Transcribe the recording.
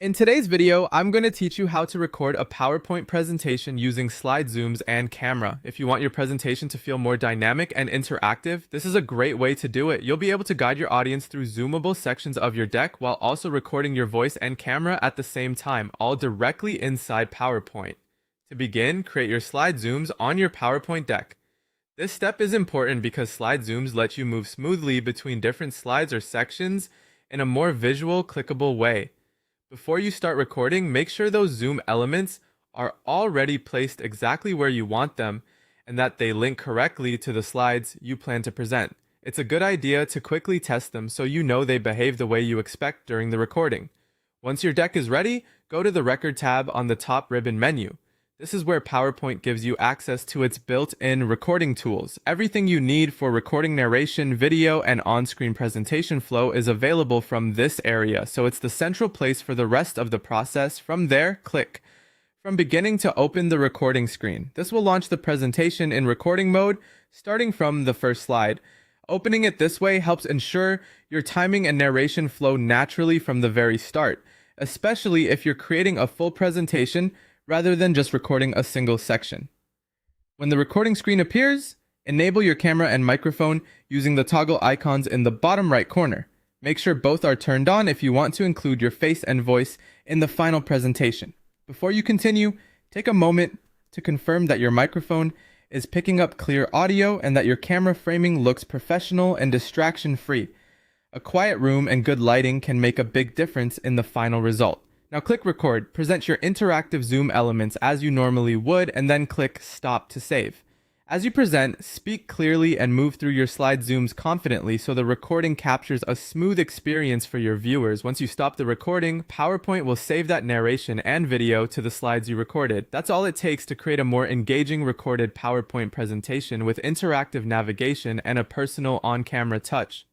In today's video, I'm going to teach you how to record a PowerPoint presentation using slide zooms and camera. If you want your presentation to feel more dynamic and interactive, this is a great way to do it. You'll be able to guide your audience through zoomable sections of your deck while also recording your voice and camera at the same time, all directly inside PowerPoint. To begin, create your slide zooms on your PowerPoint deck. This step is important because slide zooms let you move smoothly between different slides or sections in a more visual, clickable way. Before you start recording, make sure those zoom elements are already placed exactly where you want them and that they link correctly to the slides you plan to present. It's a good idea to quickly test them so you know they behave the way you expect during the recording. Once your deck is ready, go to the Record tab on the top ribbon menu. This is where PowerPoint gives you access to its built-in recording tools. Everything you need for recording narration, video, and on-screen presentation flow is available from this area, so it's the central place for the rest of the process. From there, click From Beginning to open the recording screen. This will launch the presentation in recording mode, starting from the first slide. Opening it this way helps ensure your timing and narration flow naturally from the very start, especially if you're creating a full presentation rather than just recording a single section. When the recording screen appears, enable your camera and microphone using the toggle icons in the bottom right corner. Make sure both are turned on if you want to include your face and voice in the final presentation. Before you continue, take a moment to confirm that your microphone is picking up clear audio and that your camera framing looks professional and distraction-free. A quiet room and good lighting can make a big difference in the final result. Now click record, present your interactive zoom elements as you normally would, and then click stop to save. As you present, speak clearly and move through your slide zooms confidently so the recording captures a smooth experience for your viewers. Once you stop the recording, PowerPoint will save that narration and video to the slides you recorded. That's all it takes to create a more engaging recorded PowerPoint presentation with interactive navigation and a personal on-camera touch.